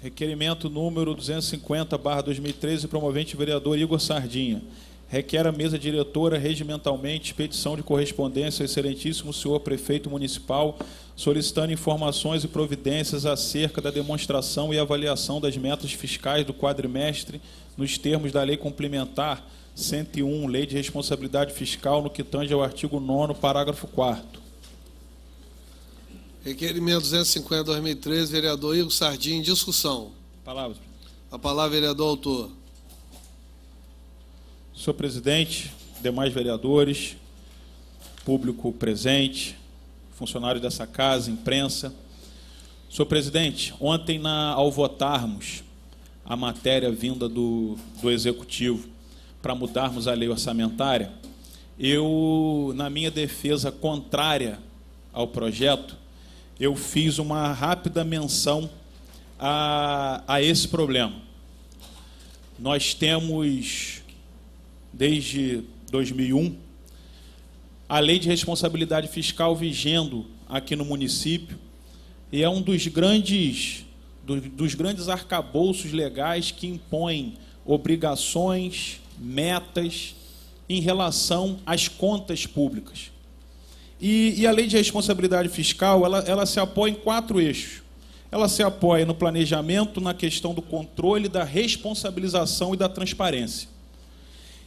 Requerimento número 250/2013, promovente vereador Igor Sardinha. Requer a mesa diretora regimentalmente expedição de correspondência ao excelentíssimo senhor prefeito municipal, solicitando informações e providências acerca da demonstração e avaliação das metas fiscais do quadrimestre nos termos da Lei Complementar 101, Lei de Responsabilidade Fiscal, no que tange ao artigo 9º, parágrafo 4º. Requerimento 250/2013, vereador Igor Sardinha, em discussão. Palavras. A palavra, vereador autor. Senhor presidente, demais vereadores, público presente, funcionários dessa casa, imprensa. Senhor presidente, ontem, ao votarmos a matéria vinda do Executivo para mudarmos a lei orçamentária, eu, na minha defesa contrária ao projeto, eu fiz uma rápida menção a esse problema. Nós temos, desde 2001, a Lei de Responsabilidade Fiscal vigendo aqui no município, e é um dos grandes arcabouços legais que impõem obrigações, metas em relação às contas públicas. E a Lei de Responsabilidade Fiscal, ela se apoia em 4 eixos. Ela se apoia no planejamento, na questão do controle, da responsabilização e da transparência.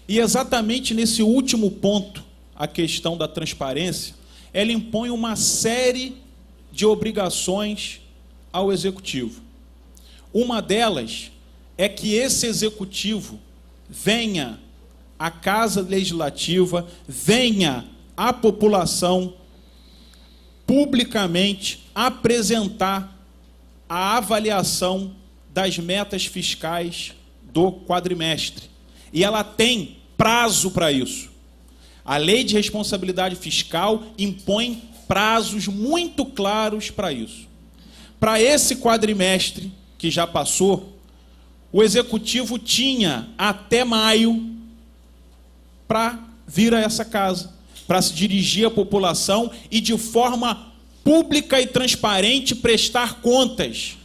E exatamente nesse último ponto, a questão da transparência, ela impõe uma série de obrigações ao Executivo. Uma delas é que esse Executivo venha à Casa Legislativa, venha à população publicamente apresentar a avaliação das metas fiscais do quadrimestre. E ela tem prazo para isso. A Lei de Responsabilidade Fiscal impõe prazos muito claros para isso. Para esse quadrimestre que já passou, o Executivo tinha até maio para vir a essa casa, para se dirigir à população e, de forma pública e transparente, prestar contas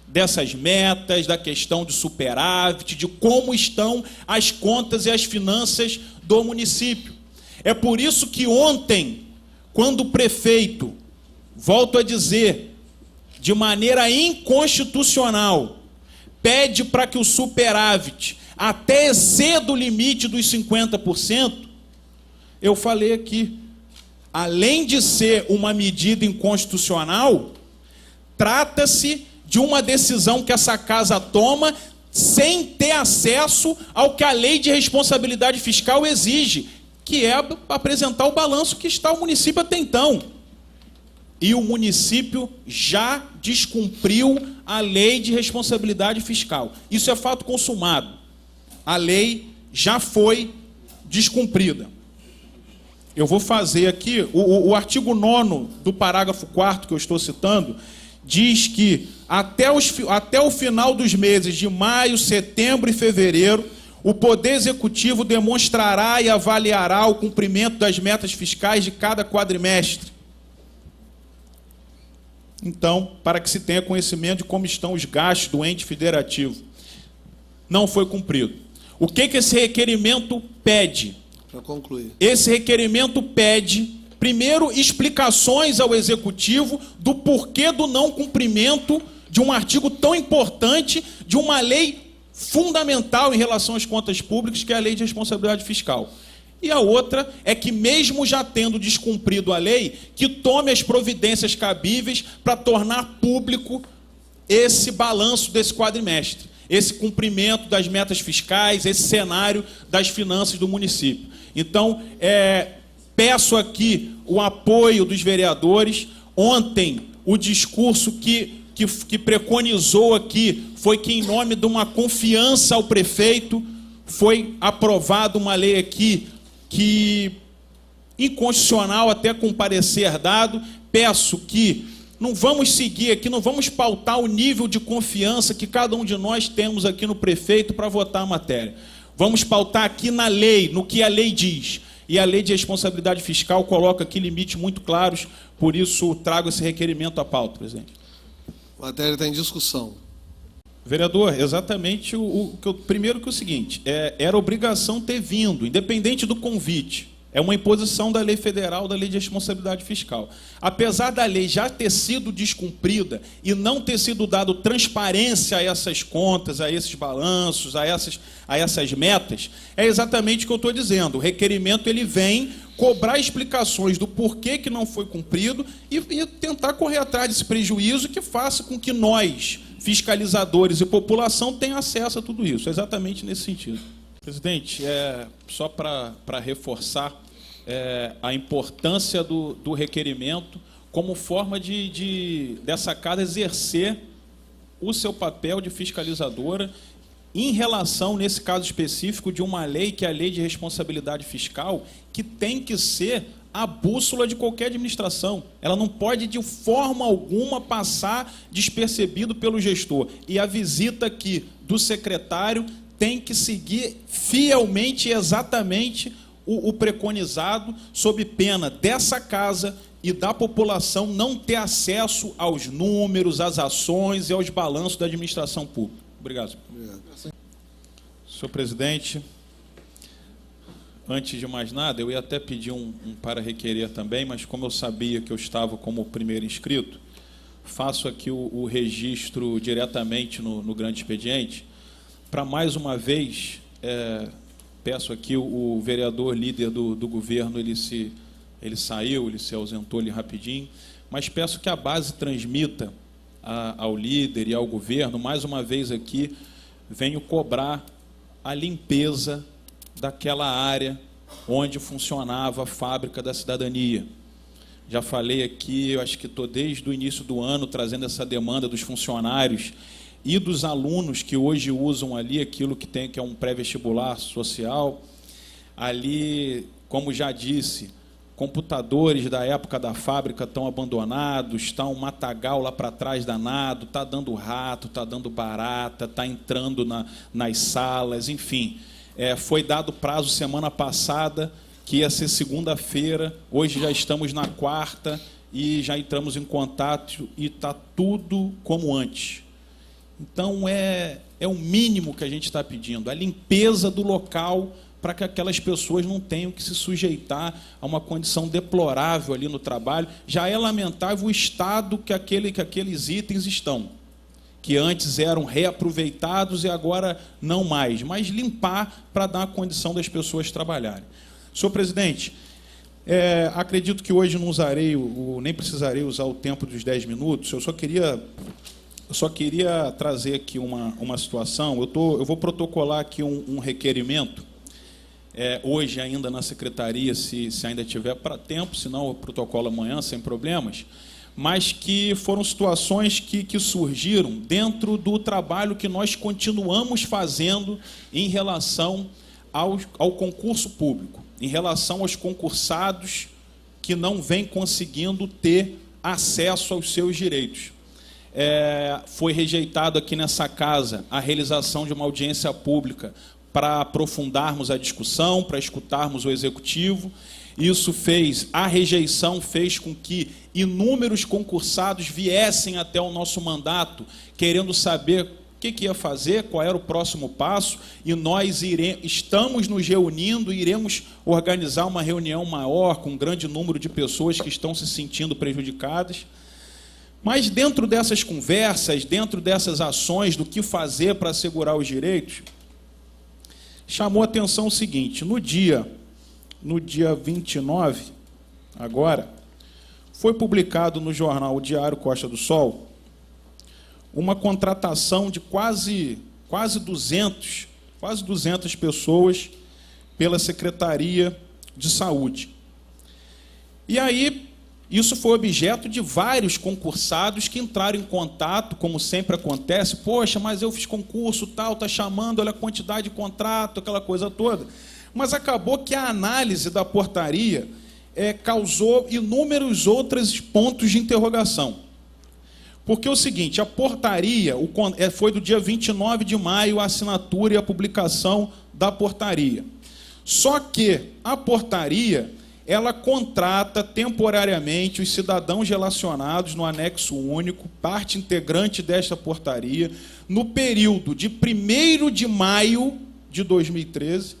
dessas metas, da questão de superávit, de como estão as contas e as finanças do município. É por isso que ontem, quando o prefeito, volto a dizer, de maneira inconstitucional, pede para que o superávit até exceda o limite dos 50%, eu falei aqui, além de ser uma medida inconstitucional, trata-se de uma decisão que essa casa toma sem ter acesso ao que a Lei de Responsabilidade Fiscal exige, que é apresentar o balanço que está o município até então. E o município já descumpriu a Lei de Responsabilidade Fiscal. Isso é fato consumado. A lei já foi descumprida. Eu vou fazer aqui, o artigo 9º do parágrafo 4º que eu estou citando, diz que até o final dos meses de maio, setembro e fevereiro, o Poder Executivo demonstrará e avaliará o cumprimento das metas fiscais de cada quadrimestre. Então, para que se tenha conhecimento de como estão os gastos do ente federativo. Não foi cumprido. O que esse requerimento pede? Para concluir. Esse requerimento pede, primeiro, explicações ao Executivo do porquê do não cumprimento de um artigo tão importante, de uma lei fundamental em relação às contas públicas, que é a Lei de Responsabilidade Fiscal. E a outra é que, mesmo já tendo descumprido a lei, que tome as providências cabíveis para tornar público esse balanço desse quadrimestre, esse cumprimento das metas fiscais, esse cenário das finanças do município. Então, peço aqui o apoio dos vereadores. Ontem, o discurso que preconizou aqui foi que, em nome de uma confiança ao prefeito, foi aprovada uma lei aqui que, inconstitucional, até com parecer dado. Peço que não vamos seguir aqui, não vamos pautar o nível de confiança que cada um de nós temos aqui no prefeito para votar a matéria. Vamos pautar aqui na lei, no que a lei diz. E a Lei de Responsabilidade Fiscal coloca aqui limites muito claros, por isso trago esse requerimento à pauta, presidente. A matéria está em discussão. Vereador, exatamente primeiro que o seguinte, era obrigação ter vindo, independente do convite. É uma imposição da lei federal, da lei de responsabilidade fiscal. Apesar da lei já ter sido descumprida e não ter sido dado transparência a essas contas, a esses balanços, a essas metas, é exatamente o que eu estou dizendo. O requerimento ele vem cobrar explicações do porquê que não foi cumprido e tentar correr atrás desse prejuízo que faça com que nós, fiscalizadores e população, tenham acesso a tudo isso. É exatamente nesse sentido. Presidente, só para reforçar a importância do requerimento como forma dessa casa exercer o seu papel de fiscalizadora em relação, nesse caso específico, de uma lei que é a Lei de Responsabilidade Fiscal, que tem que ser a bússola de qualquer administração. Ela não pode, de forma alguma, passar despercebido pelo gestor. E a visita aqui do secretário tem que seguir fielmente e exatamente o preconizado, sob pena dessa casa e da população não ter acesso aos números, às ações e aos balanços da administração pública. Obrigado. Senhor presidente, antes de mais nada, eu ia até pedir um para requerer também, mas como eu sabia que eu estava como primeiro inscrito, faço aqui o registro diretamente no grande expediente, para mais uma vez, peço aqui o vereador líder do governo, ele se ausentou ali rapidinho, mas peço que a base transmita ao líder e ao governo, mais uma vez aqui, venho cobrar a limpeza daquela área onde funcionava a Fábrica da Cidadania. Já falei aqui, eu acho que estou desde o início do ano trazendo essa demanda dos funcionários e dos alunos que hoje usam ali aquilo que é um pré-vestibular social. Ali, como já disse, computadores da época da fábrica estão abandonados, está um matagal lá para trás danado, está dando rato, está dando barata, está entrando nas salas, enfim. Foi dado prazo semana passada, que ia ser segunda-feira, hoje já estamos na quarta e já entramos em contato e está tudo como antes. Então, é o mínimo que a gente está pedindo, a limpeza do local para que aquelas pessoas não tenham que se sujeitar a uma condição deplorável ali no trabalho. Já é lamentável o estado que aqueles itens estão, que antes eram reaproveitados e agora não mais, mas limpar para dar a condição das pessoas trabalharem. Senhor presidente, acredito que hoje não usarei, nem precisarei usar o tempo dos 10 minutos, eu só queria trazer aqui uma situação. Eu vou protocolar aqui um requerimento, hoje ainda na secretaria, se ainda tiver para tempo, senão eu protocolo amanhã, sem problemas, mas que foram situações que surgiram dentro do trabalho que nós continuamos fazendo em relação ao concurso público, em relação aos concursados que não vêm conseguindo ter acesso aos seus direitos. Foi rejeitado aqui nessa casa a realização de uma audiência pública para aprofundarmos a discussão, para escutarmos o executivo. A rejeição fez com que inúmeros concursados viessem até o nosso mandato, querendo saber o que ia fazer, qual era o próximo passo, e nós estamos nos reunindo, iremos organizar uma reunião maior, com um grande número de pessoas que estão se sentindo prejudicadas. Mas dentro dessas conversas, dentro dessas ações do que fazer para assegurar os direitos, chamou a atenção o seguinte: no dia 29, agora, foi publicado no jornal O Diário Costa do Sol uma contratação de quase 200 pessoas pela Secretaria de Saúde. E aí, isso foi objeto de vários concursados que entraram em contato, como sempre acontece. Poxa, mas eu fiz concurso, tal, está chamando, olha a quantidade de contrato, aquela coisa toda. Mas acabou que a análise da portaria causou inúmeros outros pontos de interrogação. Porque é o seguinte, a portaria foi do dia 29 de maio, a assinatura e a publicação da portaria. Só que a portaria ela contrata temporariamente os cidadãos relacionados no anexo único, parte integrante desta portaria, no período de 1º de maio de 2013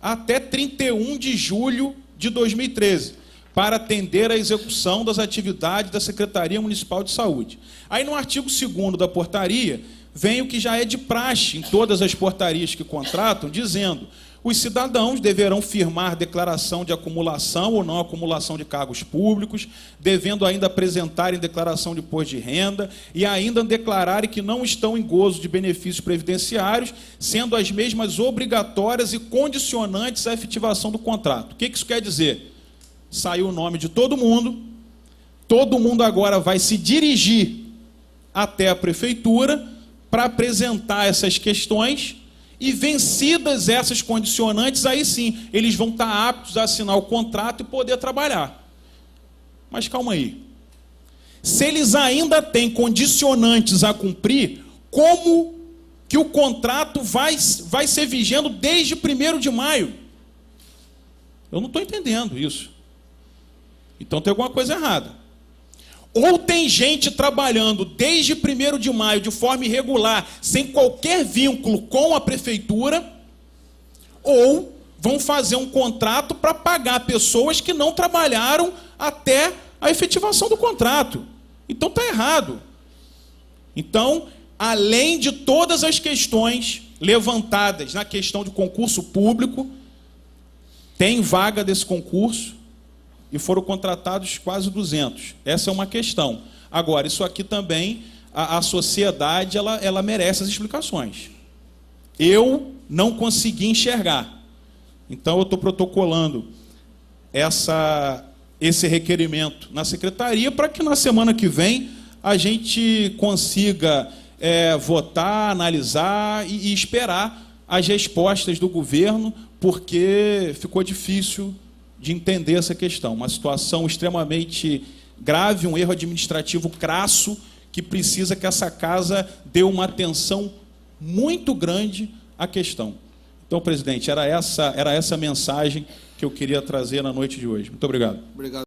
até 31 de julho de 2013, para atender à execução das atividades da Secretaria Municipal de Saúde. Aí, no artigo 2º da portaria, vem o que já é de praxe em todas as portarias que contratam, dizendo: os cidadãos deverão firmar declaração de acumulação ou não acumulação de cargos públicos, devendo ainda apresentarem declaração de imposto de renda e ainda declararem que não estão em gozo de benefícios previdenciários, sendo as mesmas obrigatórias e condicionantes à efetivação do contrato. O que isso quer dizer? Saiu o nome de todo mundo agora vai se dirigir até a prefeitura para apresentar essas questões, e vencidas essas condicionantes, aí sim, eles vão estar aptos a assinar o contrato e poder trabalhar. Mas calma aí. Se eles ainda têm condicionantes a cumprir, como que o contrato vai ser vigendo desde 1º de maio? Eu não estou entendendo isso. Então tem alguma coisa errada. Ou tem gente trabalhando desde 1º de maio de forma irregular, sem qualquer vínculo com a prefeitura, ou vão fazer um contrato para pagar pessoas que não trabalharam até a efetivação do contrato. Então está errado. Então, além de todas as questões levantadas na questão de concurso público, tem vaga desse concurso, e foram contratados quase 200. Essa é uma questão. Agora, isso aqui também, a sociedade, ela merece as explicações. Eu não consegui enxergar. Então, eu estou protocolando esse requerimento na secretaria para que na semana que vem a gente consiga votar, analisar e esperar as respostas do governo, porque ficou difícil de entender essa questão. Uma situação extremamente grave, um erro administrativo crasso, que precisa que essa casa dê uma atenção muito grande à questão. Então, presidente, era essa mensagem que eu queria trazer na noite de hoje. Muito obrigado. Obrigado.